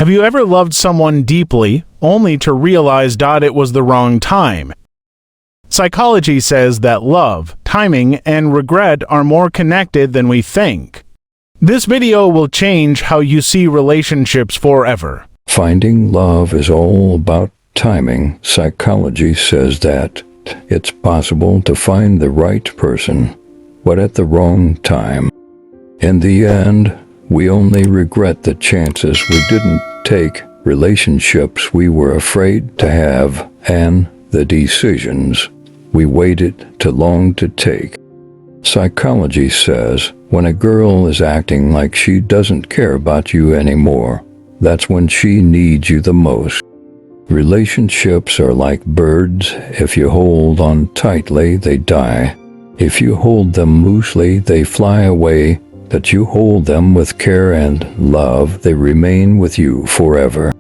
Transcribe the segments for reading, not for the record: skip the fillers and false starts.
Have you ever loved someone deeply, only to realize that it was the wrong time? Psychology says that love, timing, and regret are more connected than we think. This video will change how you see relationships forever. Finding love is all about timing. Psychology says that it's possible to find the right person, but at the wrong time. In the end, we only regret the chances we didn't take, relationships we were afraid to have, and the decisions we waited too long to take. Psychology says when a girl is acting like she doesn't care about you anymore, that's when she needs you the most. Relationships are like birds. If you hold on tightly, they die. If you hold them loosely, they fly away. That you hold them with care and love, they remain with you forever.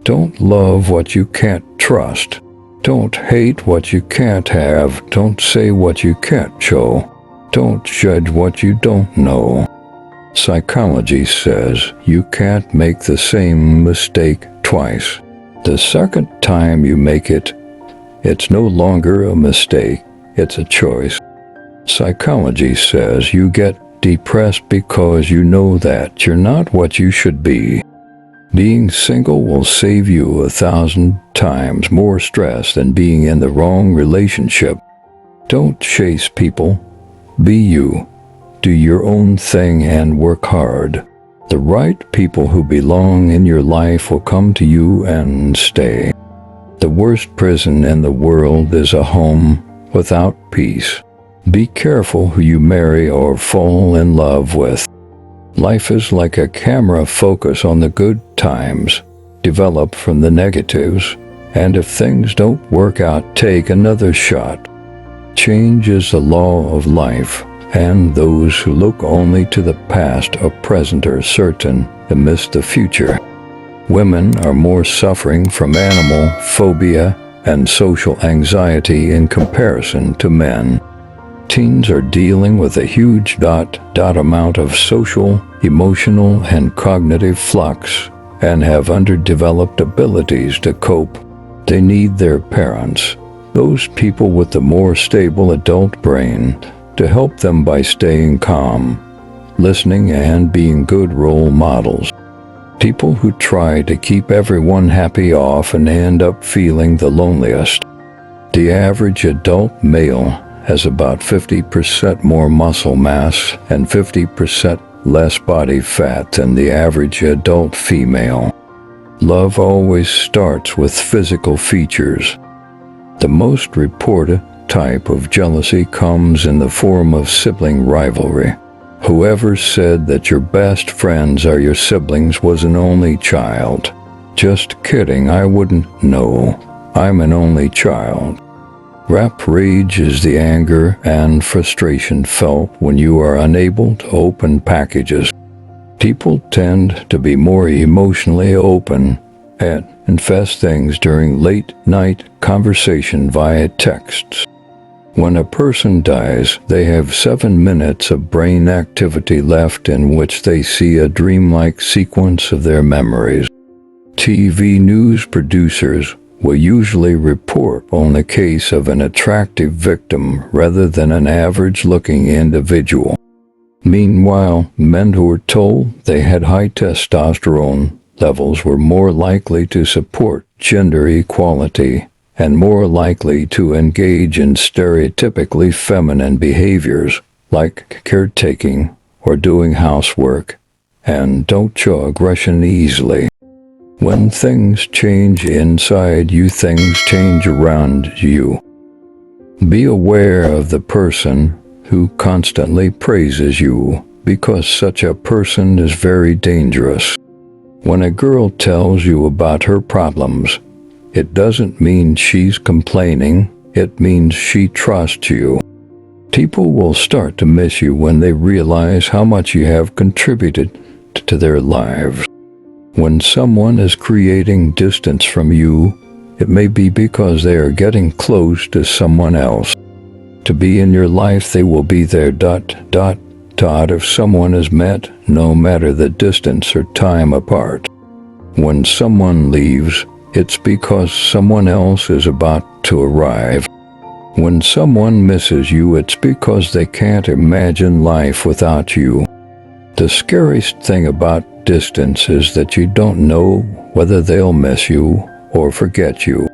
Don't love what you can't trust. Don't hate what you can't have. Don't say what you can't show. Don't judge what you don't know. Psychology says you can't make the same mistake twice. The second time you make it, it's no longer a mistake, it's a choice. Psychology says you get depressed because you know that you're not what you should be. Being single will save you 1,000 times more stress than being in the wrong relationship. Don't chase people. Be you. Do your own thing and work hard. The right people who belong in your life will come to you and stay. The worst prison in the world is a home without peace. Be careful who you marry or fall in love with. Life is like a camera. Focus on the good times, develop from the negatives, and if things don't work out, take another shot. Change is the law of life, and those who look only to the past or present are certain to miss the future. Women are more suffering from animal phobia and social anxiety in comparison to men. Teens are dealing with a huge amount of social, emotional, and cognitive flux and have underdeveloped abilities to cope. They need their parents, those people with the more stable adult brain, to help them by staying calm, listening, and being good role models. People who try to keep everyone happy often end up feeling the loneliest. The average adult male has about 50% more muscle mass and 50% less body fat than the average adult female. Love always starts with physical features. The most reported type of jealousy comes in the form of sibling rivalry. Whoever said that your best friends are your siblings was an only child. Just kidding, I wouldn't know. I'm an only child. Rap rage is the anger and frustration felt when you are unable to open packages. People tend to be more emotionally open and confess things during late-night conversation via texts. When a person dies, they have 7 minutes of brain activity left in which they see a dreamlike sequence of their memories. TV news producers will usually report on the case of an attractive victim rather than an average-looking individual. Meanwhile, men who were told they had high testosterone levels were more likely to support gender equality and more likely to engage in stereotypically feminine behaviors like caretaking or doing housework, and don't show aggression easily. When things change inside you, things change around you. Be aware of the person who constantly praises you, because such a person is very dangerous. When a girl tells you about her problems, it doesn't mean she's complaining, it means she trusts you. People will start to miss you when they realize how much you have contributed to their lives. When someone is creating distance from you, it may be because they are getting close to someone else. To be in your life, they will be there ... If someone is met, no matter the distance or time apart. When someone leaves, it's because someone else is about to arrive. When someone misses you, it's because they can't imagine life without you. The scariest thing about distance is that you don't know whether they'll miss you or forget you.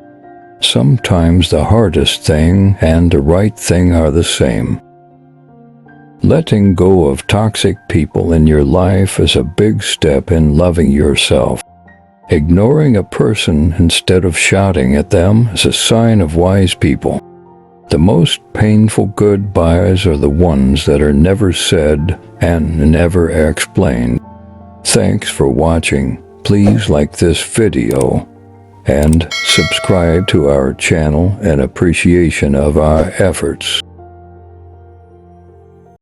Sometimes the hardest thing and the right thing are the same. Letting go of toxic people in your life is a big step in loving yourself. Ignoring a person instead of shouting at them is a sign of wise people. The most painful goodbyes are the ones that are never said and never explained. Thanks for watching. Please like this video and subscribe to our channel in appreciation of our efforts.